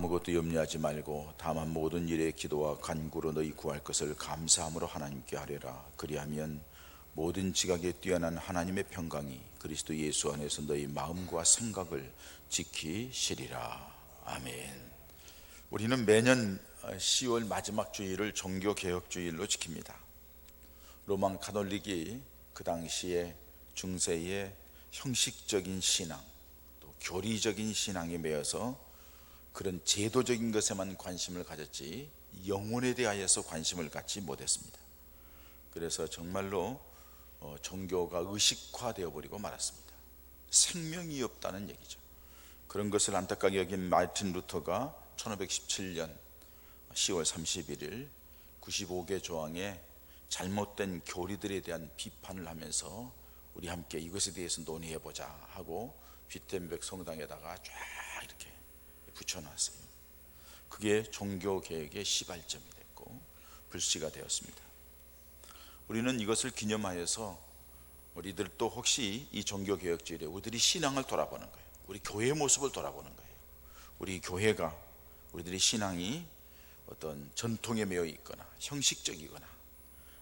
아무것도 염려하지 말고 다만 모든 일에 기도와 간구로 너희 구할 것을 감사함으로 하나님께 아뢰라. 그리하면 모든 지각에 뛰어난 하나님의 평강이 그리스도 예수 안에서 너희 마음과 생각을 지키시리라. 아멘. 우리는 매년 10월 마지막 주일을 종교개혁주일로 지킵니다. 로마 가톨릭이 그 당시에 중세의 형식적인 신앙, 또 교리적인 신앙에 매여서 그런 제도적인 것에만 관심을 가졌지 영혼에 대하여서 관심을 갖지 못했습니다. 그래서 정말로 종교가 의식화되어 버리고 말았습니다. 생명이 없다는 얘기죠. 그런 것을 안타깝게 여긴 마르틴 루터가 1517년 10월 31일 95개 조항의 잘못된 교리들에 대한 비판을 하면서 우리 함께 이것에 대해서 논의해보자 하고 비텐베르크 성당에다가 쫙 이렇게 붙여놨어요. 그게 종교개혁의 시발점이 됐고 불씨가 되었습니다. 우리는 이것을 기념하여서 우리들도 혹시 이 종교개혁주일에 우리들이 신앙을 돌아보는 거예요. 우리 교회의 모습을 돌아보는 거예요. 우리 교회가 우리들의 신앙이 어떤 전통에 매여 있거나 형식적이거나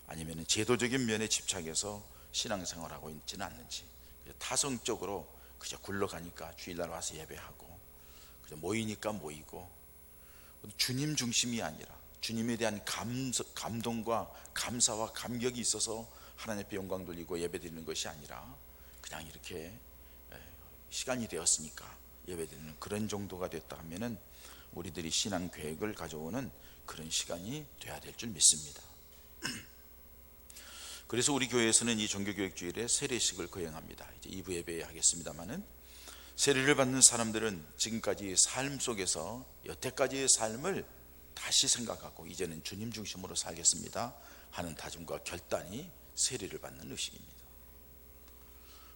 아니면 제도적인 면에 집착해서 신앙생활하고 있지는 않는지, 타성적으로 그저 굴러가니까 주일날 와서 예배하고 그저 모이니까 모이고 주님 중심이 아니라 주님에 대한 감동과 감사와 감격이 있어서 하나님 앞에 영광 돌리고 예배 드리는 것이 아니라 그냥 이렇게 시간이 되었으니까 예배 드리는 그런 정도가 됐다 하면은 우리들이 신앙 계획을 가져오는 그런 시간이 돼야 될 줄 믿습니다. 그래서 우리 교회에서는 이 종교교육주일에 세례식을 거행합니다. 이제 2부 예배 하겠습니다만은, 세례를 받는 사람들은 지금까지의 삶 속에서 여태까지의 삶을 다시 생각하고 이제는 주님 중심으로 살겠습니다 하는 다짐과 결단이 세례를 받는 의식입니다.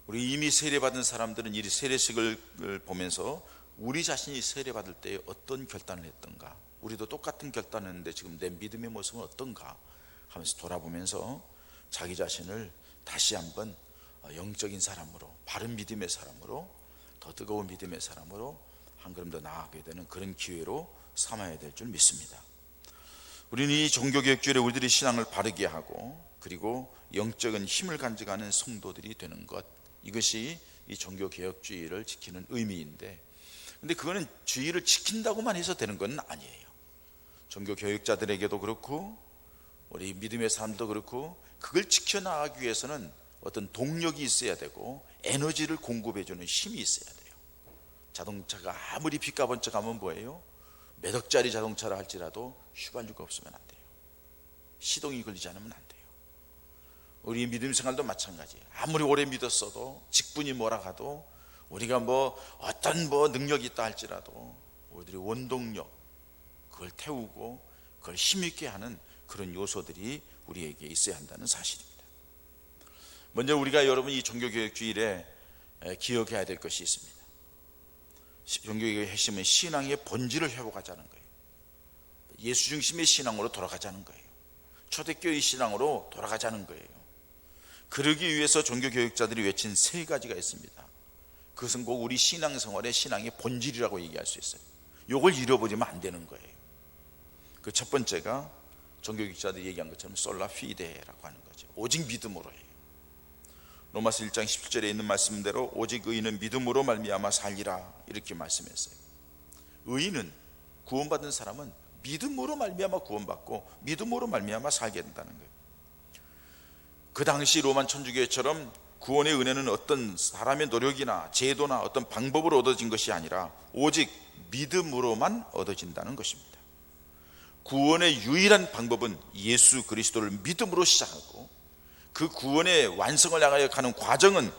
우리 이미 세례받은 사람들은 이 세례식을 보면서 우리 자신이 세례받을 때 어떤 결단을 했던가, 우리도 똑같은 결단을 했는데 지금 내 믿음의 모습은 어떤가 하면서 돌아보면서 자기 자신을 다시 한번 영적인 사람으로, 바른 믿음의 사람으로, 더 뜨거운 믿음의 사람으로 한 걸음 더 나아가게 되는 그런 기회로 삼아야 될 줄 믿습니다. 우리는 이 종교개혁주일에 우리들의 신앙을 바르게 하고 그리고 영적인 힘을 간직하는 성도들이 되는 것, 이것이 이 종교개혁주의를 지키는 의미인데, 근데 그거는 주의를 지킨다고만 해서 되는 건 아니에요. 종교교육자들에게도 그렇고 우리 믿음의 사람도 그렇고 그걸 지켜나가기 위해서는 어떤 동력이 있어야 되고 에너지를 공급해주는 힘이 있어야 돼요. 자동차가 아무리 비까번쩍하면 뭐예요? 몇 억짜리 자동차라 할지라도 휘발유가 없으면 안 돼요. 시동이 걸리지 않으면 안 돼요. 우리 믿음 생활도 마찬가지예요. 아무리 오래 믿었어도 직분이 뭐라 가도 우리가 어떤 능력이 있다 할지라도 우리들의 원동력, 그걸 태우고 그걸 힘있게 하는 그런 요소들이 우리에게 있어야 한다는 사실입니다. 먼저 우리가 여러분 이 종교개혁주일에 기억해야 될 것이 있습니다. 종교개혁의 핵심은 신앙의 본질을 회복하자는 거예요. 예수 중심의 신앙으로 돌아가자는 거예요. 초대교회 신앙으로 돌아가자는 거예요. 그러기 위해서 종교개혁자들이 외친 세 가지가 있습니다. 그것은 꼭 우리 신앙생활의 신앙의 본질이라고 얘기할 수 있어요. 이걸 잃어버리면 안 되는 거예요. 그 첫 번째가 종교개혁자들이 얘기한 것처럼 솔라 피데라고 하는 거죠. 오직 믿음으로 해요. 로마서 1장 17절에 있는 말씀대로 오직 의인은 믿음으로 말미암아 살리라, 이렇게 말씀했어요. 의인은, 구원받은 사람은 믿음으로 말미암아 구원받고 믿음으로 말미암아 살게 된다는 거예요. 그 당시 로만 천주교회처럼 구원의 은혜는 어떤 사람의 노력이나 제도나 어떤 방법으로 얻어진 것이 아니라 오직 믿음으로만 얻어진다는 것입니다. 구원의 유일한 방법은 예수 그리스도를 믿음으로 시작하고 그 구원의 완성을 향하여 가는 과정은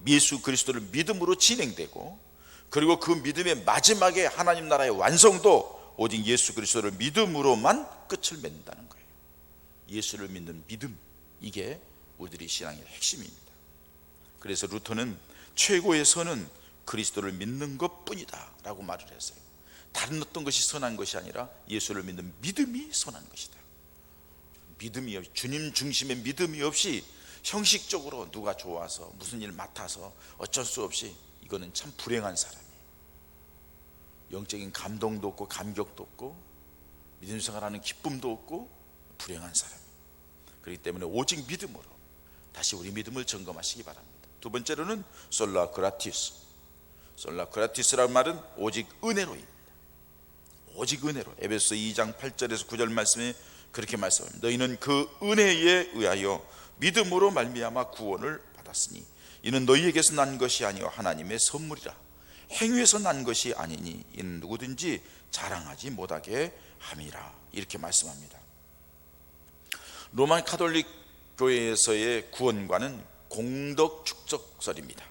예수 그리스도를 믿음으로 진행되고, 그리고 그 믿음의 마지막에 하나님 나라의 완성도 오직 예수 그리스도를 믿음으로만 끝을 맺는다는 거예요. 예수를 믿는 믿음, 이게 우리들의 신앙의 핵심입니다. 그래서 루터는 최고의 선은 그리스도를 믿는 것뿐이다 라고 말을 했어요. 다른 어떤 것이 선한 것이 아니라 예수를 믿는 믿음이 선한 것이다. 믿음이 없이, 주님 중심의 믿음이 없이 형식적으로 누가 좋아서 무슨 일 맡아서 어쩔 수 없이, 이거는 참 불행한 사람이에요. 영적인 감동도 없고 감격도 없고 믿음 생활하는 기쁨도 없고 불행한 사람. 그렇기 때문에 오직 믿음으로 다시 우리 믿음을 점검하시기 바랍니다. 두 번째로는 솔라 그라티스. 솔라 그라티스라는 말은 오직 은혜로입니다. 오직 은혜로. 에베소 2장 8절에서 9절 말씀에 그렇게 말씀합니다. 너희는 그 은혜에 의하여 믿음으로 말미암아 구원을 받았으니 이는 너희에게서 난 것이 아니요 하나님의 선물이라. 행위에서 난 것이 아니니 이는 누구든지 자랑하지 못하게 함이라. 이렇게 말씀합니다. 로마 가톨릭 교회에서의 구원과는 공덕 축적설입니다.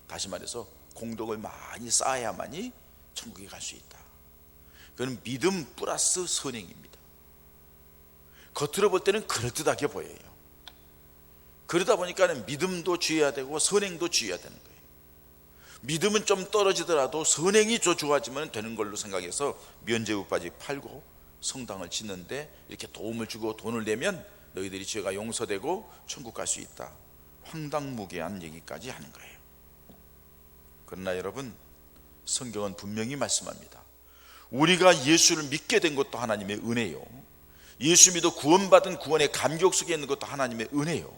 다시 말해서 공덕을 많이 쌓아야만이 천국에 갈 수 있다. 그건 믿음 플러스 선행입니다. 겉으로 볼 때는 그럴듯하게 보여요. 그러다 보니까 믿음도 쥐어야 되고 선행도 쥐어야 되는 거예요. 믿음은 좀 떨어지더라도 선행이 더 좋아지면 되는 걸로 생각해서 면죄부까지 팔고 성당을 짓는데 이렇게 도움을 주고 돈을 내면 너희들이 죄가 용서되고 천국 갈 수 있다. 황당무계한 얘기까지 하는 거예요. 그러나 여러분, 성경은 분명히 말씀합니다. 우리가 예수를 믿게 된 것도 하나님의 은혜요, 예수 믿어 구원받은 구원의 감격 속에 있는 것도 하나님의 은혜요,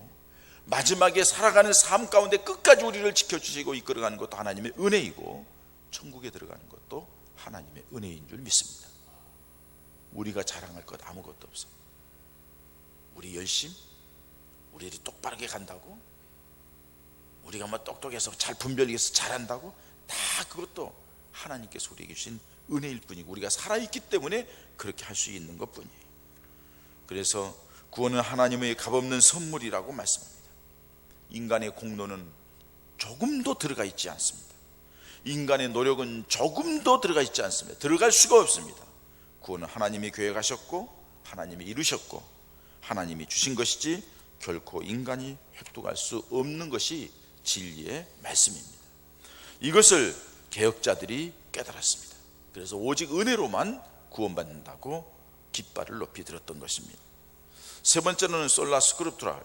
마지막에 살아가는 삶 가운데 끝까지 우리를 지켜주시고 이끌어가는 것도 하나님의 은혜이고, 천국에 들어가는 것도 하나님의 은혜인 줄 믿습니다. 우리가 자랑할 것 아무것도 없어. 우리 열심, 우리들이 똑바르게 간다고, 우리가 뭐 똑똑해서 잘 분별해서 잘한다고, 다 그것도 하나님께서 우리에게 주신 은혜일 뿐이고 우리가 살아있기 때문에 그렇게 할 수 있는 것 뿐이에요. 그래서 구원은 하나님의 값없는 선물이라고 말씀합니다. 인간의 공로는 조금도 들어가 있지 않습니다. 인간의 노력은 조금도 들어가 있지 않습니다. 들어갈 수가 없습니다. 구원은 하나님이 계획하셨고 하나님이 이루셨고 하나님이 주신 것이지 결코 인간이 획득할 수 없는 것이 진리의 말씀입니다. 이것을 개혁자들이 깨달았습니다. 그래서 오직 은혜로만 구원받는다고 깃발을 높이 들었던 것입니다. 세 번째는 솔라 스크립투라,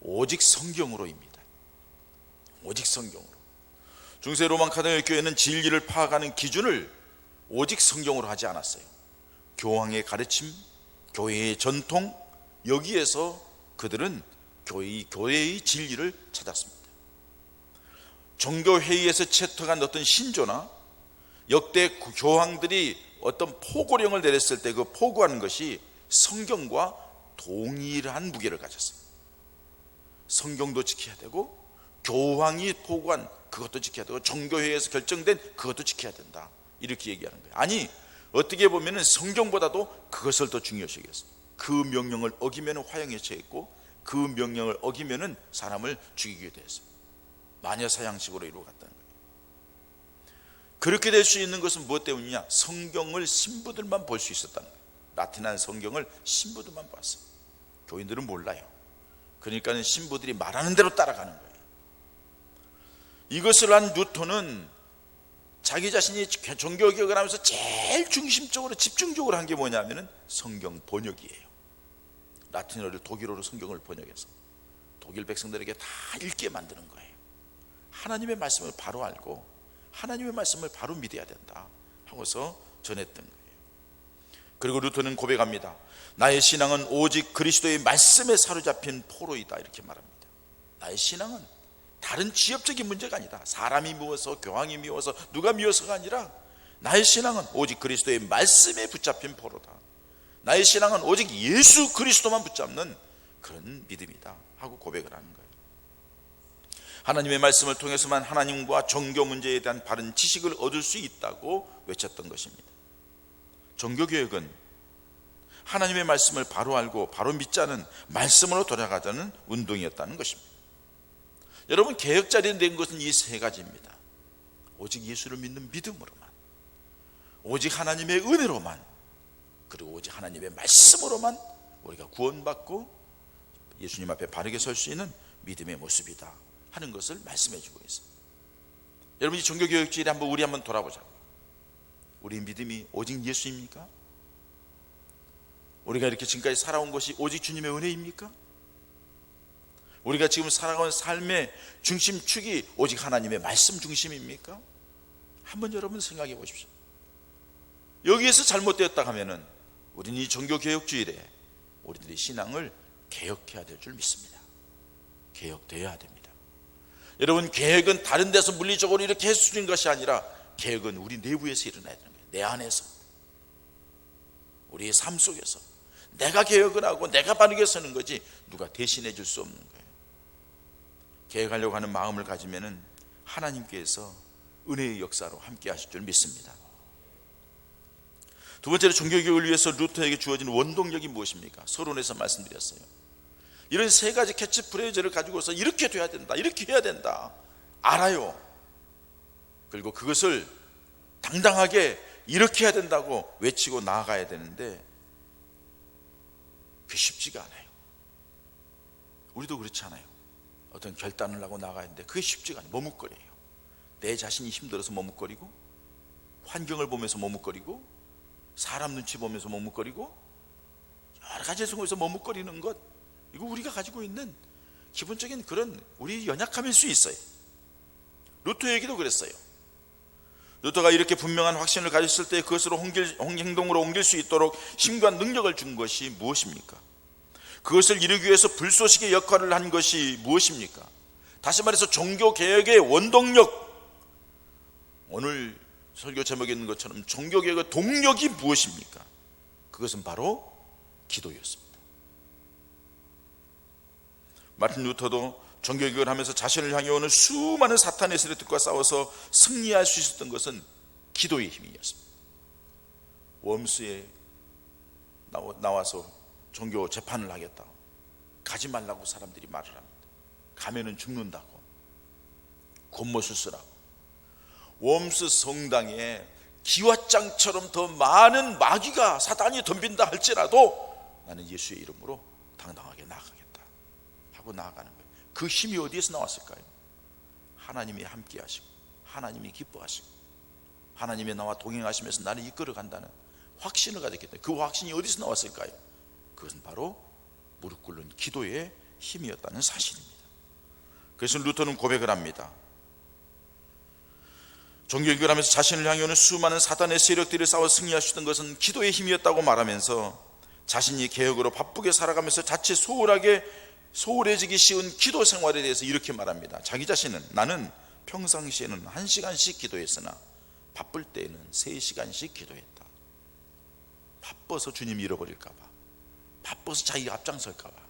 오직 성경으로입니다. 오직 성경으로. 중세 로마 가톨릭 교회는 진리를 파악하는 기준을 오직 성경으로 하지 않았어요. 교황의 가르침, 교회의 전통, 여기에서 그들은 교회의 진리를 찾았습니다. 종교회의에서 채택한 어떤 신조나 역대 교황들이 어떤 포고령을 내렸을 때 그 포고하는 것이 성경과 동일한 무게를 가졌어요. 성경도 지켜야 되고 교황이 포고한 그것도 지켜야 되고 종교회의에서 결정된 그것도 지켜야 된다, 이렇게 얘기하는 거예요. 아니, 어떻게 보면 성경보다도 그것을 더 중요시 여겼어요. 그 명령을 어기면 화형에 처했고 그 명령을 어기면 사람을 죽이게 됐어요. 마녀 사냥식으로 이루어갔다는 거예요. 그렇게 될 수 있는 것은 무엇 때문이냐? 성경을 신부들만 볼 수 있었다는 거예요. 라틴한 성경을 신부들만 봤어요. 교인들은 몰라요. 그러니까 신부들이 말하는 대로 따라가는 거예요. 이것을 한 뉴턴은 자기 자신이 종교개혁을 하면서 제일 중심적으로 집중적으로 한 게 뭐냐면 성경 번역이에요. 라틴어를 독일어로 성경을 번역해서 독일 백성들에게 다 읽게 만드는 거예요. 하나님의 말씀을 바로 알고 하나님의 말씀을 바로 믿어야 된다 하고서 전했던 거예요. 그리고 루터는 고백합니다. 나의 신앙은 오직 그리스도의 말씀에 사로잡힌 포로이다, 이렇게 말합니다. 나의 신앙은 다른 지엽적인 문제가 아니다. 사람이 미워서, 교황이 미워서, 누가 미워서가 아니라 나의 신앙은 오직 그리스도의 말씀에 붙잡힌 포로다. 나의 신앙은 오직 예수 그리스도만 붙잡는 그런 믿음이다 하고 고백을 하는 거예요. 하나님의 말씀을 통해서만 하나님과 종교 문제에 대한 바른 지식을 얻을 수 있다고 외쳤던 것입니다. 종교개혁은 하나님의 말씀을 바로 알고 바로 믿자는, 말씀으로 돌아가자는 운동이었다는 것입니다. 여러분, 개혁자리 된 것은 이 세 가지입니다. 오직 예수를 믿는 믿음으로만, 오직 하나님의 은혜로만, 그리고 오직 하나님의 말씀으로만 우리가 구원받고 예수님 앞에 바르게 설 수 있는 믿음의 모습이다 하는 것을 말씀해 주고 있습니다. 여러분, 이 종교개혁주의에 우리 한번 돌아보자고요. 우리 믿음이 오직 예수입니까? 우리가 이렇게 지금까지 살아온 것이 오직 주님의 은혜입니까? 우리가 지금 살아가는 삶의 중심축이 오직 하나님의 말씀 중심입니까? 한번 여러분 생각해 보십시오. 여기에서 잘못되었다 하면은 우리는 이 종교개혁주일에 우리들의 신앙을 개혁해야 될 줄 믿습니다. 개혁되어야 됩니다. 여러분, 개혁은 다른 데서 물리적으로 이렇게 해주는 것이 아니라 개혁은 우리 내부에서 일어나야 되는 거예요. 내 안에서, 우리의 삶 속에서 내가 개혁을 하고 내가 바르게 서는 거지 누가 대신해 줄 수 없는 거예요. 개혁하려고 하는 마음을 가지면은 하나님께서 은혜의 역사로 함께 하실 줄 믿습니다. 두 번째로 종교개혁을 위해서 루터에게 주어진 원동력이 무엇입니까? 서론에서 말씀드렸어요. 이런 세 가지 캐치프레이즈를 가지고서 이렇게 돼야 된다, 이렇게 해야 된다 알아요. 그리고 그것을 당당하게 이렇게 해야 된다고 외치고 나아가야 되는데 그게 쉽지가 않아요. 우리도 그렇지 않아요. 어떤 결단을 하고 나가야 하는데 그게 쉽지가 않아요. 머뭇거려요. 내 자신이 힘들어서 머뭇거리고, 환경을 보면서 머뭇거리고, 사람 눈치 보면서 머뭇거리고, 여러 가지 속에서 머뭇거리는 것, 이거 우리가 가지고 있는 기본적인 그런 우리 연약함일 수 있어요. 루터에게도 그랬어요. 루터가 이렇게 분명한 확신을 가졌을 때 그것으로 행동으로 옮길 수 있도록 힘과 능력을 준 것이 무엇입니까? 그것을 이루기 위해서 불쏘시개 역할을 한 것이 무엇입니까? 다시 말해서 종교개혁의 원동력, 오늘 설교 제목에 있는 것처럼 종교개혁의 동력이 무엇입니까? 그것은 바로 기도였습니다. 마틴 루터도 종교개혁을 하면서 자신을 향해 오는 수많은 사탄의 세력들과 싸워서 승리할 수 있었던 것은 기도의 힘이었습니다. 웜스에 나와서 종교 재판을 하겠다, 가지 말라고 사람들이 말을 합니다. 가면은 죽는다고, 곤모술수라고. 웜스 성당에 기와장처럼 더 많은 마귀가, 사단이 덤빈다 할지라도 나는 예수의 이름으로 당당하게 나아가겠다 하고 나아가는 거예요. 그 힘이 어디에서 나왔을까요? 하나님이 함께 하시고, 하나님이 기뻐하시고, 하나님이 나와 동행하시면서 나를 이끌어 간다는 확신을 가졌기 때문에, 그 확신이 어디서 나왔을까요? 그것은 바로 무릎 꿇는 기도의 힘이었다는 사실입니다. 그래서 루터는 고백을 합니다. 종교개혁을 하면서 자신을 향해 오는 수많은 사단의 세력들을 싸워 승리할 수 있던 것은 기도의 힘이었다고 말하면서 자신이 개혁으로 바쁘게 살아가면서 자칫 소홀해지기 쉬운 기도 생활에 대해서 이렇게 말합니다. 자기 자신은, 나는 평상시에는 1시간씩 기도했으나 바쁠 때에는 3시간씩 기도했다. 바빠서 주님 잃어버릴까 봐, 바빠서 자기가 앞장설까 봐,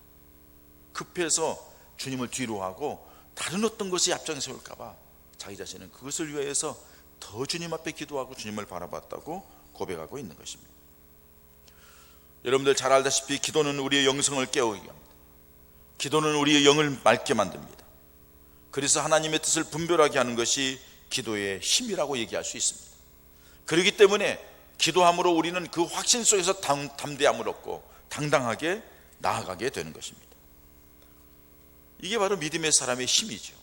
급해서 주님을 뒤로 하고 다른 어떤 것이 앞장설까 봐 자기 자신은 그것을 위해서 더 주님 앞에 기도하고 주님을 바라봤다고 고백하고 있는 것입니다. 여러분들 잘 알다시피 기도는 우리의 영성을 깨우게 합니다. 기도는 우리의 영을 맑게 만듭니다. 그래서 하나님의 뜻을 분별하게 하는 것이 기도의 힘이라고 얘기할 수 있습니다. 그렇기 때문에 기도함으로 우리는 그 확신 속에서 담대함을 얻고 당당하게 나아가게 되는 것입니다. 이게 바로 믿음의 사람의 힘이죠.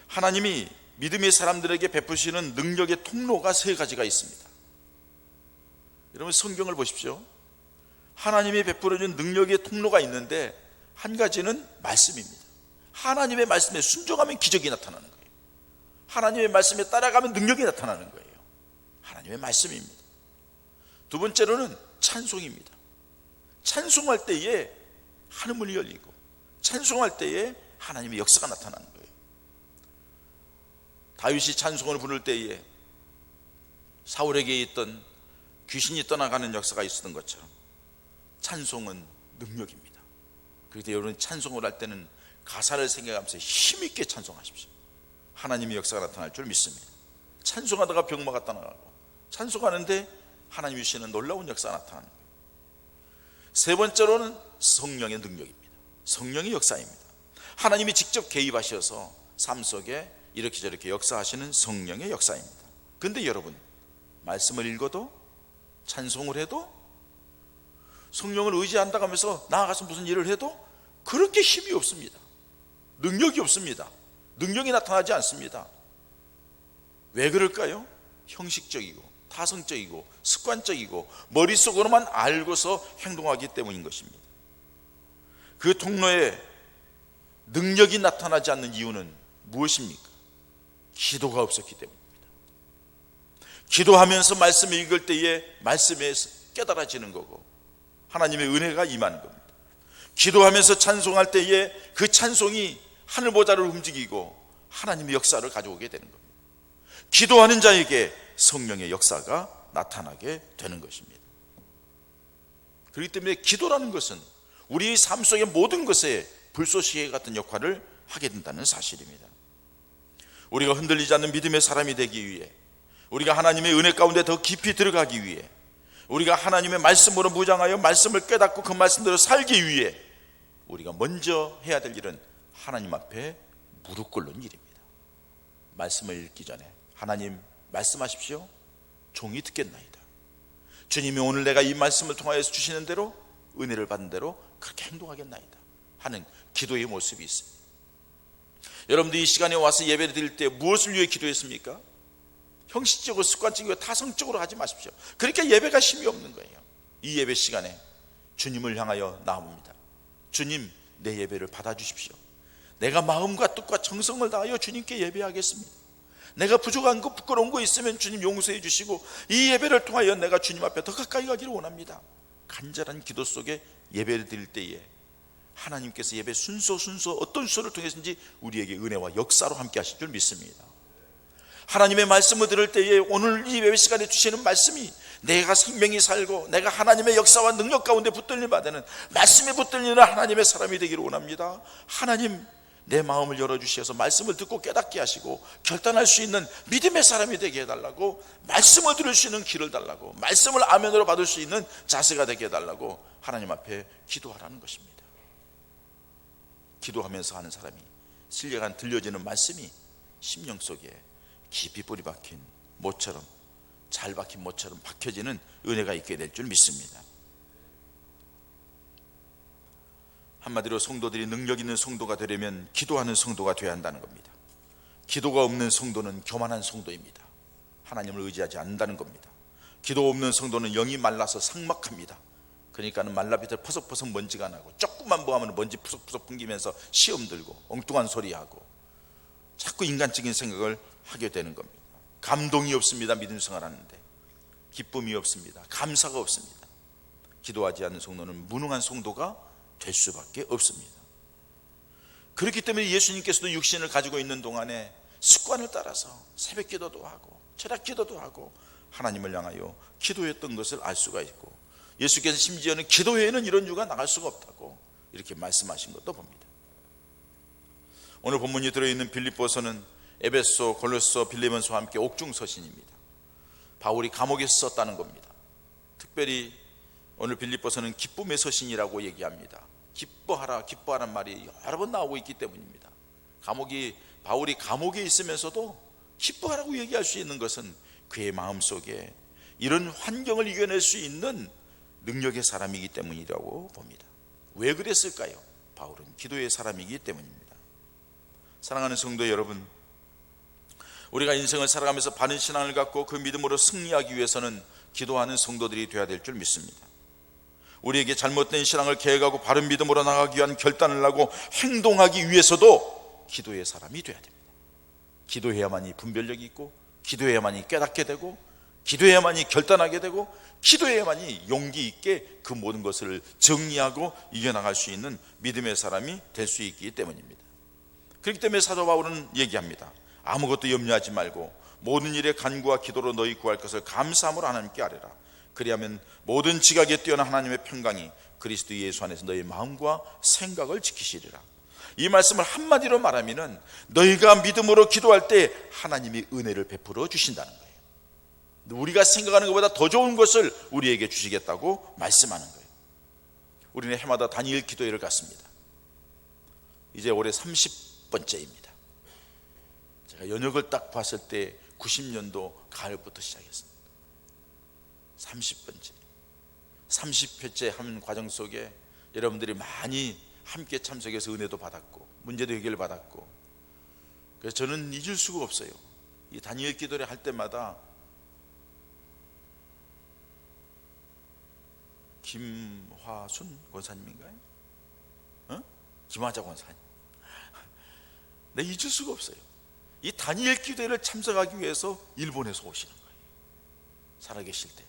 하나님이 믿음의 사람들에게 베푸시는 능력의 통로가 3가지가 있습니다. 여러분, 성경을 보십시오. 하나님이 베풀어준 능력의 통로가 있는데 한 가지는 말씀입니다. 하나님의 말씀에 순종하면 기적이 나타나는 거예요. 하나님의 말씀에 따라가면 능력이 나타나는 거예요. 하나님의 말씀입니다. 두 번째로는 찬송입니다. 찬송할 때에 하늘문이 열리고, 찬송할 때에 하나님의 역사가 나타나는 거예요. 다윗이 찬송을 부를 때에 사울에게 있던 귀신이 떠나가는 역사가 있었던 것처럼 찬송은 능력입니다. 그런데 여러분, 찬송을 할 때는 가사를 생각하면서 힘있게 찬송하십시오. 하나님의 역사가 나타날 줄 믿습니다. 찬송하다가 병마가 떠나가고, 찬송하는데 하나님이 주시는 놀라운 역사가 나타나는 거예요. 세 번째로는 성령의 능력입니다. 성령의 역사입니다. 하나님이 직접 개입하셔서 삶 속에 이렇게 저렇게 역사하시는 성령의 역사입니다. 그런데 여러분, 말씀을 읽어도 찬송을 해도 성령을 의지한다 하면서 나아가서 무슨 일을 해도 그렇게 힘이 없습니다. 능력이 없습니다. 능력이 나타나지 않습니다. 왜 그럴까요? 형식적이고 타성적이고 습관적이고 머릿속으로만 알고서 행동하기 때문인 것입니다. 그 통로에 능력이 나타나지 않는 이유는 무엇입니까? 기도가 없었기 때문입니다. 기도하면서 말씀을 읽을 때에 말씀에 깨달아지는 거고 하나님의 은혜가 임하는 겁니다. 기도하면서 찬송할 때에 그 찬송이 하늘보좌를 움직이고 하나님의 역사를 가져오게 되는 겁니다. 기도하는 자에게 성령의 역사가 나타나게 되는 것입니다. 그렇기 때문에 기도라는 것은 우리의 삶 속의 모든 것에 불쏘시개 같은 역할을 하게 된다는 사실입니다. 우리가 흔들리지 않는 믿음의 사람이 되기 위해, 우리가 하나님의 은혜 가운데 더 깊이 들어가기 위해, 우리가 하나님의 말씀으로 무장하여 말씀을 깨닫고 그 말씀대로 살기 위해 우리가 먼저 해야 될 일은 하나님 앞에 무릎 꿇는 일입니다. 말씀을 읽기 전에 하나님 말씀하십시오. 종이 듣겠나이다. 주님이 오늘 내가 이 말씀을 통하여서 주시는 대로 은혜를 받은 대로 그렇게 행동하겠나이다 하는 기도의 모습이 있습니다. 여러분들 이 시간에 와서 예배를 드릴 때 무엇을 위해 기도했습니까? 형식적으로 습관적이고 타성적으로 하지 마십시오. 그러니까 예배가 힘이 없는 거예요. 이 예배 시간에 주님을 향하여 나옵니다. 주님, 내 예배를 받아주십시오. 내가 마음과 뜻과 정성을 다하여 주님께 예배하겠습니다. 내가 부족한 거 부끄러운 거 있으면 주님 용서해 주시고 이 예배를 통하여 내가 주님 앞에 더 가까이 가기를 원합니다. 간절한 기도 속에 예배를 드릴 때에 하나님께서 예배 순서 어떤 순서를 통해서인지 우리에게 은혜와 역사로 함께 하실 줄 믿습니다. 하나님의 말씀을 들을 때에 오늘 이 예배 시간에 주시는 말씀이 내가 생명이 살고 내가 하나님의 역사와 능력 가운데 붙들림 받는 말씀에 붙들리는 하나님의 사람이 되기를 원합니다. 하나님, 내 마음을 열어주셔서 말씀을 듣고 깨닫게 하시고 결단할 수 있는 믿음의 사람이 되게 해달라고, 말씀을 들을 수 있는 길을 달라고, 말씀을 아멘으로 받을 수 있는 자세가 되게 해달라고 하나님 앞에 기도하라는 것입니다. 기도하면서 하는 사람이 신령한 들려지는 말씀이 심령 속에 깊이 뿌리 박힌 모처럼, 잘 박힌 모처럼 박혀지는 은혜가 있게 될 줄 믿습니다. 한마디로 성도들이 능력 있는 성도가 되려면 기도하는 성도가 되어야 한다는 겁니다. 기도가 없는 성도는 교만한 성도입니다. 하나님을 의지하지 않는다는 겁니다. 기도 없는 성도는 영이 말라서 삭막합니다. 그러니까는 말라비틀 퍼석퍼석 먼지가 나고 조금만 뭐 하면 먼지 푸석푸석 풍기면서 시험 들고 엉뚱한 소리하고 자꾸 인간적인 생각을 하게 되는 겁니다. 감동이 없습니다. 믿음 생활하는데 기쁨이 없습니다. 감사가 없습니다. 기도하지 않는 성도는 무능한 성도가 될 수밖에 없습니다. 그렇기 때문에 예수님께서도 육신을 가지고 있는 동안에 습관을 따라서 새벽 기도도 하고 철학 기도도 하고 하나님을 향하여 기도했던 것을 알 수가 있고, 예수께서 심지어는 기도 외에는 이런 유가 나갈 수가 없다고 이렇게 말씀하신 것도 봅니다. 오늘 본문이 들어있는 빌립보서는 에베소, 골로새, 빌레몬서와 함께 옥중 서신입니다. 바울이 감옥에서 썼다는 겁니다. 특별히 오늘 빌립보서는 기쁨의 서신이라고 얘기합니다. 기뻐하라는 말이 여러 번 나오고 있기 때문입니다. 바울이 감옥에 있으면서도 기뻐하라고 얘기할 수 있는 것은 그의 마음속에 이런 환경을 이겨낼 수 있는 능력의 사람이기 때문이라고 봅니다. 왜 그랬을까요? 바울은 기도의 사람이기 때문입니다. 사랑하는 성도 여러분, 우리가 인생을 살아가면서 바른 신앙을 갖고 그 믿음으로 승리하기 위해서는 기도하는 성도들이 되어야 될 줄 믿습니다. 우리에게 잘못된 신앙을 개혁하고 바른 믿음으로 나가기 위한 결단을 하고 행동하기 위해서도 기도의 사람이 되어야 됩니다. 기도해야만이 분별력이 있고, 기도해야만이 깨닫게 되고, 기도해야만이 결단하게 되고, 기도해야만이 용기 있게 그 모든 것을 정리하고 이겨나갈 수 있는 믿음의 사람이 될 수 있기 때문입니다. 그렇기 때문에 사도 바울은 얘기합니다. 아무것도 염려하지 말고 모든 일에 간구와 기도로 너희 구할 것을 감사함으로 하나님께 아뢰라. 그리하면 모든 지각에 뛰어난 하나님의 평강이 그리스도 예수 안에서 너희 마음과 생각을 지키시리라. 이 말씀을 한마디로 말하면 너희가 믿음으로 기도할 때 하나님이 은혜를 베풀어 주신다는 거예요. 우리가 생각하는 것보다 더 좋은 것을 우리에게 주시겠다고 말씀하는 거예요. 우리는 해마다 다니엘 기도회를 갔습니다. 이제 올해 30번째입니다. 제가 연역을 딱 봤을 때 90년도 가을부터 시작했습니다. 30번째 30회째 하는 과정 속에 여러분들이 많이 함께 참석해서 은혜도 받았고 문제도 해결을 받았고, 그래서 저는 잊을 수가 없어요. 이 다니엘 기도를 할 때마다 김화순 권사님인가요? 김화자 권사님. 네, 잊을 수가 없어요. 이 다니엘 기도회를 참석하기 위해서 일본에서 오시는 거예요. 살아계실 때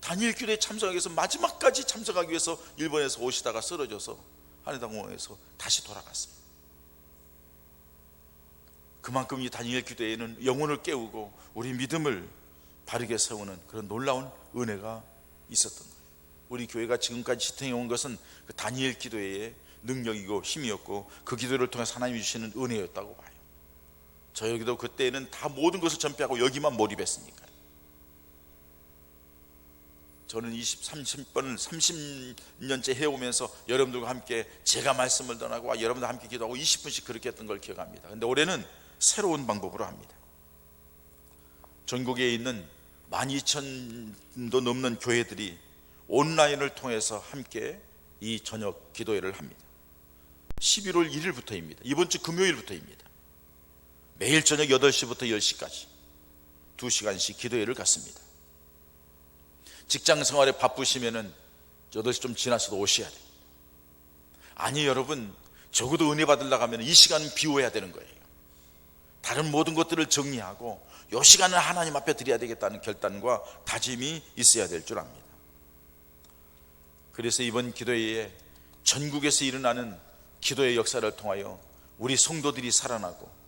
다니엘 기도에 참석하기 위해서 마지막까지 참석하기 위해서 일본에서 오시다가 쓰러져서 하네다공항에서 다시 돌아갔어요. 그만큼 이 다니엘 기도에는 영혼을 깨우고 우리 믿음을 바르게 세우는 그런 놀라운 은혜가 있었던 거예요. 우리 교회가 지금까지 지탱해 온 것은 그 다니엘 기도의 능력이고 힘이었고 그 기도를 통해서 하나님이 주시는 은혜였다고 봐요. 저 여기도 그때는 다 모든 것을 전폐하고 여기만 몰입했으니까요. 저는 30년째 해오면서 여러분들과 함께 제가 말씀을 전하고 여러분들과 함께 기도하고 20분씩 그렇게 했던 걸 기억합니다. 그런데 올해는 새로운 방법으로 합니다. 전국에 있는 12,000도 넘는 교회들이 온라인을 통해서 함께 이 저녁 기도회를 합니다. 11월 1일부터입니다. 이번 주 금요일부터입니다. 매일 저녁 8시부터 10시까지 2시간씩 기도회를 갖습니다. 직장 생활에 바쁘시면은 8시 좀 지나서도 오셔야 돼요. 아니 여러분, 적어도 은혜 받으려고 하면 이 시간은 비워야 되는 거예요. 다른 모든 것들을 정리하고 이 시간은 하나님 앞에 드려야 되겠다는 결단과 다짐이 있어야 될 줄 압니다. 그래서 이번 기도회에 전국에서 일어나는 기도의 역사를 통하여 우리 성도들이 살아나고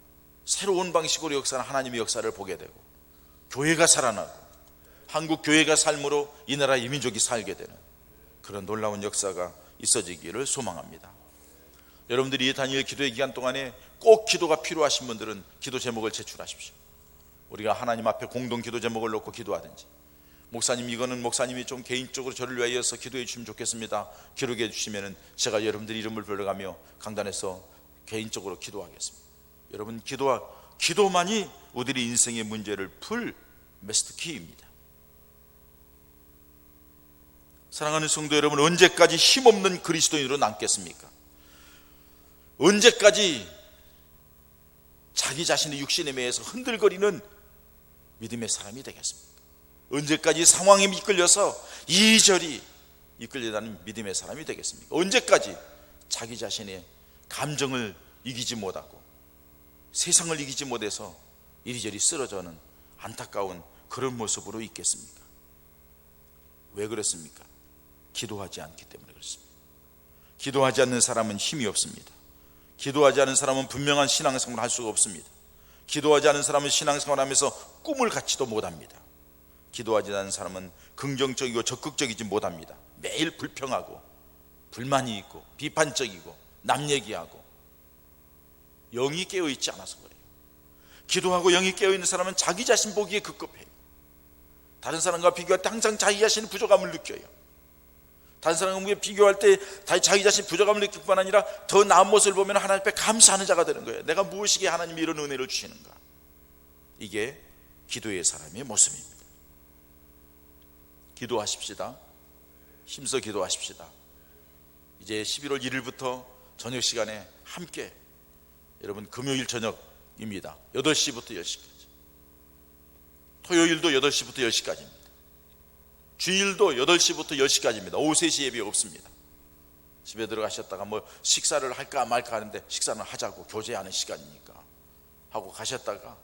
새로운 방식으로 역사하는 하나님의 역사를 보게 되고 교회가 살아나고 한국 교회가 삶으로 이 나라 이 민족이 살게 되는 그런 놀라운 역사가 있어지기를 소망합니다. 여러분들이 이 다니엘 기도의 기간 동안에 꼭 기도가 필요하신 분들은 기도 제목을 제출하십시오. 우리가 하나님 앞에 공동 기도 제목을 놓고 기도하든지, 목사님 이거는 목사님이 좀 개인적으로 저를 위하여서 기도해 주시면 좋겠습니다, 기록해 주시면 제가 여러분들 이름을 불러가며 강단에서 개인적으로 기도하겠습니다. 여러분, 기도만이 우리들의 인생의 문제를 풀 메스트 키입니다. 사랑하는 성도 여러분, 언제까지 힘없는 그리스도인으로 남겠습니까? 언제까지 자기 자신의 육신에 매여서 흔들거리는 믿음의 사람이 되겠습니까? 언제까지 상황에 이끌려서 이리저리 이끌려다니는 믿음의 사람이 되겠습니까? 언제까지 자기 자신의 감정을 이기지 못하고 세상을 이기지 못해서 이리저리 쓰러져는 안타까운 그런 모습으로 있겠습니까? 왜 그렇습니까? 기도하지 않기 때문에 그렇습니다. 기도하지 않는 사람은 힘이 없습니다. 기도하지 않은 사람은 분명한 신앙생활을 할 수가 없습니다. 기도하지 않은 사람은 신앙생활을 하면서 꿈을 갖지도 못합니다. 기도하지 않은 사람은 긍정적이고 적극적이지 못합니다. 매일 불평하고 불만이 있고 비판적이고 남 얘기하고 영이 깨어있지 않아서 그래요. 기도하고 영이 깨어있는 사람은 자기 자신 보기에 급급해요. 다른 사람과 비교할 때 항상 자기 자신의 부족함을 느껴요. 다른 사람과 비교할 때 자기 자신 부족함을 느낄 뿐 아니라 더 나은 모습을 보면 하나님 앞에 감사하는 자가 되는 거예요. 내가 무엇이기에 하나님이 이런 은혜를 주시는가. 이게 기도의 사람의 모습입니다. 기도하십시다. 힘써 기도하십시다. 이제 11월 1일부터 저녁 시간에 함께, 여러분 금요일 저녁입니다. 8시부터 10시까지, 토요일도 8시부터 10시까지입니다. 주일도 8시부터 10시까지입니다. 오후 3시 예배 없습니다. 집에 들어가셨다가 뭐 식사를 할까 말까 하는데 식사는 하자고, 교제하는 시간이니까 하고 가셨다가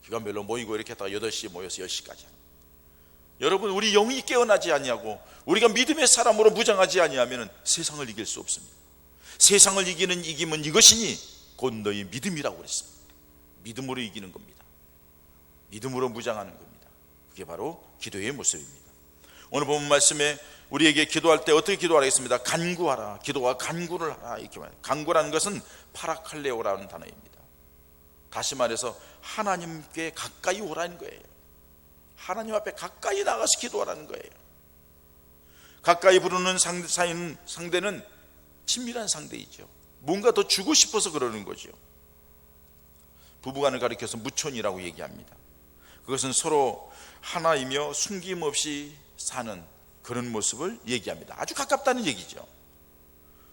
기간별로 모이고 이렇게 했다가 8시에 모여서 10시까지. 여러분, 우리 영이 깨어나지 아니하고 우리가 믿음의 사람으로 무장하지 아니하면 세상을 이길 수 없습니다. 세상을 이기는 이김은 이것이니 곧 너희 믿음이라고 그랬습니다. 믿음으로 이기는 겁니다. 믿음으로 무장하는 겁니다. 그게 바로 기도의 모습입니다. 오늘 본 말씀에 우리에게 기도할 때 어떻게 기도하겠습니다? 간구하라. 기도와 간구를 하라. 이렇게 말해요. 간구라는 것은 파라칼레오라는 단어입니다. 다시 말해서 하나님께 가까이 오라는 거예요. 하나님 앞에 가까이 나가서 기도하라는 거예요. 가까이 부르는 상대는 친밀한 상대이죠. 뭔가 더 주고 싶어서 그러는 거죠. 부부간을 가리켜서 무촌이라고 얘기합니다. 그것은 서로 하나이며 숨김없이 사는 그런 모습을 얘기합니다. 아주 가깝다는 얘기죠.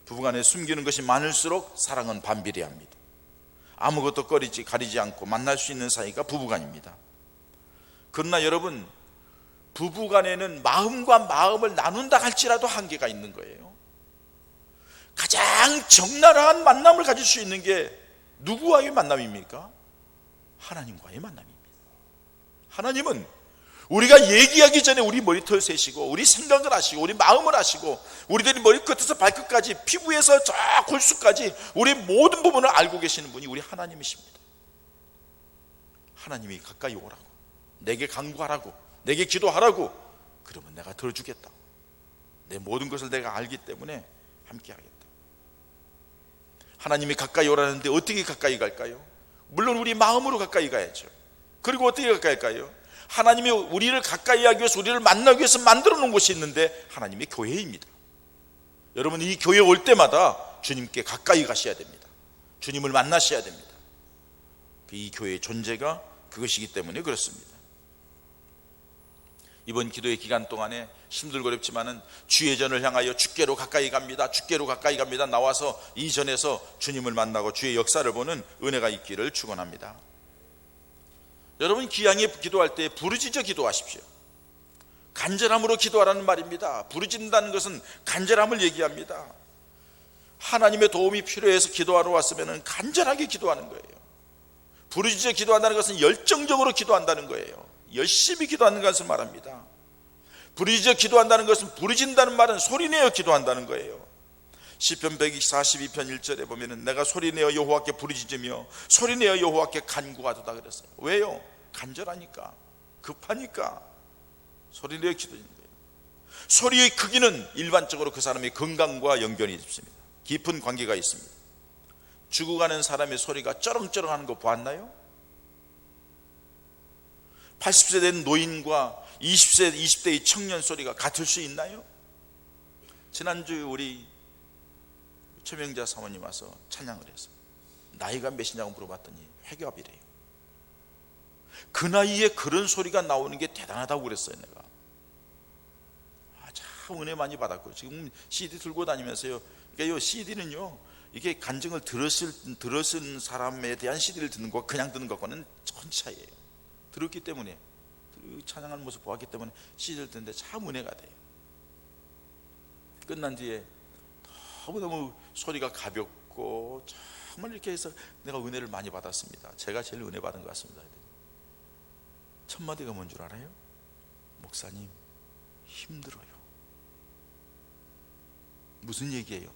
부부간에 숨기는 것이 많을수록 사랑은 반비례합니다. 아무것도 가리지 않고 만날 수 있는 사이가 부부간입니다. 그러나 여러분, 부부간에는 마음과 마음을 나눈다 할지라도 한계가 있는 거예요. 가장 적나라한 만남을 가질 수 있는 게 누구와의 만남입니까? 하나님과의 만남입니다. 하나님은 우리가 얘기하기 전에 우리 머리털 세시고 우리 생각을 하시고 우리 마음을 하시고 우리들이 머리끝에서 발끝까지 피부에서 저 골수까지 우리 모든 부분을 알고 계시는 분이 우리 하나님이십니다. 하나님이 가까이 오라고, 내게 간구하라고, 내게 기도하라고, 그러면 내가 들어주겠다. 내 모든 것을 내가 알기 때문에 함께 하겠다. 하나님이 가까이 오라는데 어떻게 가까이 갈까요? 물론 우리 마음으로 가까이 가야죠. 그리고 어떻게 가까이 갈까요? 하나님이 우리를 가까이 하기 위해서, 우리를 만나기 위해서 만들어 놓은 곳이 있는데 하나님의 교회입니다. 여러분, 이 교회 올 때마다 주님께 가까이 가셔야 됩니다. 주님을 만나셔야 됩니다. 이 교회의 존재가 그것이기 때문에 그렇습니다. 이번 기도의 기간 동안에 힘들고 어렵지만은 주의 전을 향하여 주께로 가까이 갑니다. 주께로 가까이 갑니다. 나와서 이 전에서 주님을 만나고 주의 역사를 보는 은혜가 있기를 축원합니다. 여러분, 기양에 기도할 때 부르짖어 기도하십시오. 간절함으로 기도하라는 말입니다. 부르짖는다는 것은 간절함을 얘기합니다. 하나님의 도움이 필요해서 기도하러 왔으면 간절하게 기도하는 거예요. 부르짖어 기도한다는 것은 열정적으로 기도한다는 거예요. 열심히 기도하는 것을 말합니다. 부르짖어 기도한다는 것은, 부르짖는다는 말은 소리내어 기도한다는 거예요. 시편 142편 1절에 보면은 내가 소리내어 여호와께 부르짖으며 소리내어 여호와께 간구하도다 그랬어요. 왜요? 간절하니까, 급하니까 소리내어 기도하는 거예요. 소리의 크기는 일반적으로 그 사람의 건강과 연결이 있습니다. 깊은 관계가 있습니다. 죽어가는 사람의 소리가 쩌렁쩌렁 하는 거 보았나요? 80세 된 노인과 20세, 20대의 청년 소리가 같을 수 있나요? 지난주 우리 최명자 사모님 와서 찬양을 해서 나이가 몇이냐고 물어봤더니 회갑이래요. 그 나이에 그런 소리가 나오는 게 대단하다고 그랬어요. 내가 참 은혜 많이 받았고, 지금 CD 들고 다니면서요, 그러니까 이 CD는요, 이게 간증을 들었은 사람에 대한 CD를 듣는 거 그냥 듣는 것과는 천차이에요. 들었기 때문에, 찬양하는 모습 보았기 때문에 CD를 듣는데 참 은혜가 돼요. 끝난 뒤에 너무너무 소리가 가볍고 정말 이렇게 해서 내가 은혜를 많이 받았습니다. 제가 제일 은혜 받은 것 같습니다. 첫 마디가 뭔 줄 알아요? 목사님, 힘들어요. 무슨 얘기예요?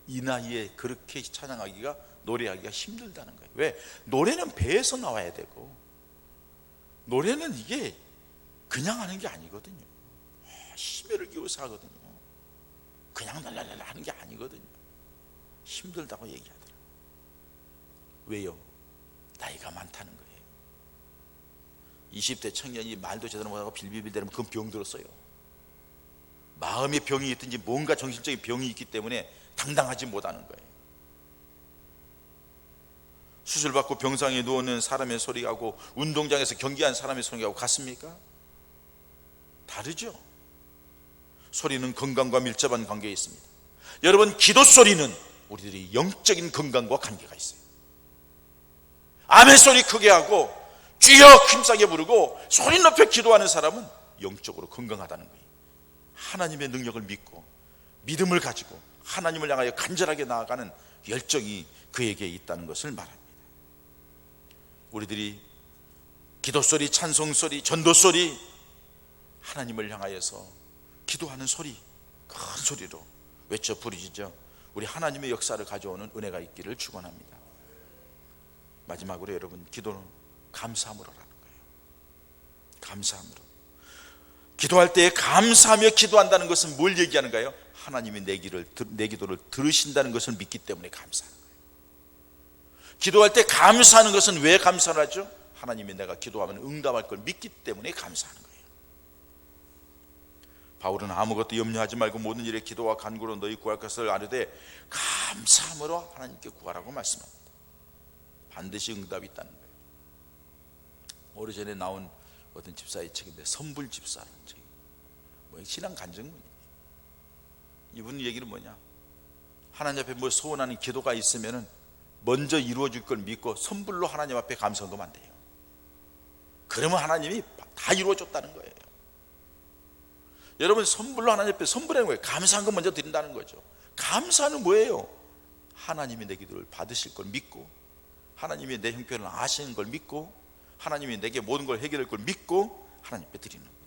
이 나이에 그렇게 찬양하기가, 노래하기가 힘들다는 거예요. 왜? 노래는 배에서 나와야 되고, 노래는 이게 그냥 하는 게 아니거든요. 심혈을 기울여서 하거든요. 그냥 랄랄랄라 하는 게 아니거든요. 힘들다고 얘기하더라고요. 왜요? 나이가 많다는 거예요. 20대 청년이 말도 제대로 못하고 빌빌대면 그건 병 들었어요. 마음의 병이 있든지 뭔가 정신적인 병이 있기 때문에 당당하지 못하는 거예요. 수술받고 병상에 누워있는 사람의 소리하고 운동장에서 경기한 사람의 소리하고 같습니까? 다르죠. 소리는 건강과 밀접한 관계에 있습니다. 여러분, 기도 소리는 우리들이 영적인 건강과 관계가 있어요. 아멘 소리 크게 하고 주여 힘차게 부르고 소리 높여 기도하는 사람은 영적으로 건강하다는 거예요. 하나님의 능력을 믿고 믿음을 가지고 하나님을 향하여 간절하게 나아가는 열정이 그에게 있다는 것을 말합니다. 우리들이 기도소리, 찬송소리, 전도소리, 하나님을 향하여서 기도하는 소리, 큰 소리로 외쳐 부르짖어 우리 하나님의 역사를 가져오는 은혜가 있기를 축원합니다. 마지막으로 여러분, 기도는 감사함으로 하는 거예요. 감사함으로. 기도할 때 감사하며 기도한다는 것은 뭘 얘기하는가요? 하나님이 내 기도를 들으신다는 것을 믿기 때문에 감사하는 거예요. 기도할 때 감사하는 것은 왜 감사를 하죠? 하나님이 내가 기도하면 응답할 걸 믿기 때문에 감사하는 거예요. 바울은 아무것도 염려하지 말고 모든 일에 기도와 간구로 너희 구할 것을 아뢰되 감사함으로 하나님께 구하라고 말씀합니다. 반드시 응답이 있다는 거예요. 오래전에 나온 어떤 집사의 책인데, 선불집사라는 책, 신앙 간증문이에요. 이분 얘기는 뭐냐, 하나님 앞에 뭐 소원하는 기도가 있으면은 먼저 이루어질 걸 믿고 선불로 하나님 앞에 감사하면 돼요. 그러면 하나님이 다 이루어줬다는 거예요. 여러분, 선불로 하나님 앞에 선불하는 거예요. 감사한 거 먼저 드린다는 거죠. 감사는 뭐예요? 하나님이 내 기도를 받으실 걸 믿고, 하나님이 내 형편을 아시는 걸 믿고, 하나님이 내게 모든 걸 해결할 걸 믿고 하나님 앞에 드리는 거예요.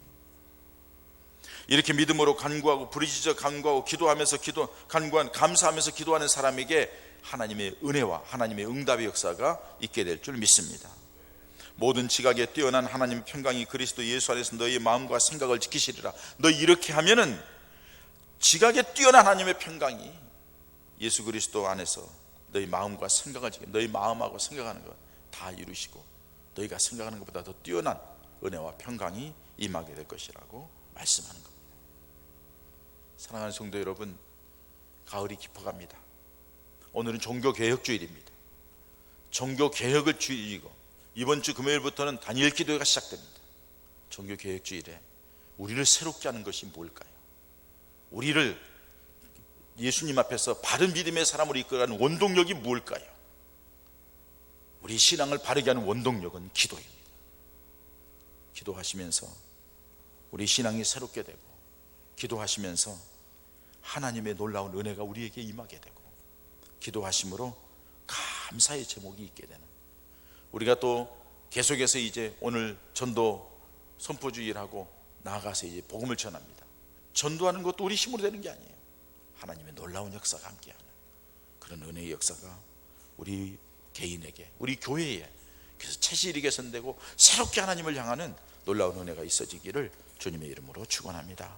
이렇게 믿음으로 간구하고 부르짖어 간구하고 기도하면서 감사하면서 기도하는 사람에게 하나님의 은혜와 하나님의 응답의 역사가 있게 될 줄 믿습니다. 모든 지각에 뛰어난 하나님의 평강이 그리스도 예수 안에서 너희의 마음과 생각을 지키시리라. 너희 이렇게 하면은 지각에 뛰어난 하나님의 평강이 예수 그리스도 안에서 너희 마음과 생각을 지키고 너희 마음하고 생각하는 것 다 이루시고 너희가 생각하는 것보다 더 뛰어난 은혜와 평강이 임하게 될 것이라고 말씀하는 겁니다. 사랑하는 성도 여러분, 가을이 깊어갑니다. 오늘은 종교개혁주일입니다. 종교개혁을 주의고 이번 주 금요일부터는 다니엘 기도회가 시작됩니다. 종교개혁주일에 우리를 새롭게 하는 것이 뭘까요? 우리를 예수님 앞에서 바른 믿음의 사람으로 이끌어가는 원동력이 뭘까요? 우리 신앙을 바르게 하는 원동력은 기도입니다. 기도하시면서 우리 신앙이 새롭게 되고 기도하시면서 하나님의 놀라운 은혜가 우리에게 임하게 되고 기도하심으로 감사의 제목이 있게 되는, 우리가 또 계속해서 이제 오늘 전도 선포주일하고 나아가서 이제 복음을 전합니다. 전도하는 것도 우리 힘으로 되는 게 아니에요. 하나님의 놀라운 역사가 함께하는 그런 은혜의 역사가 우리 개인에게, 우리 교회에, 그래서 체질이 개선되고 새롭게 하나님을 향하는 놀라운 은혜가 있어지기를 주님의 이름으로 축원합니다.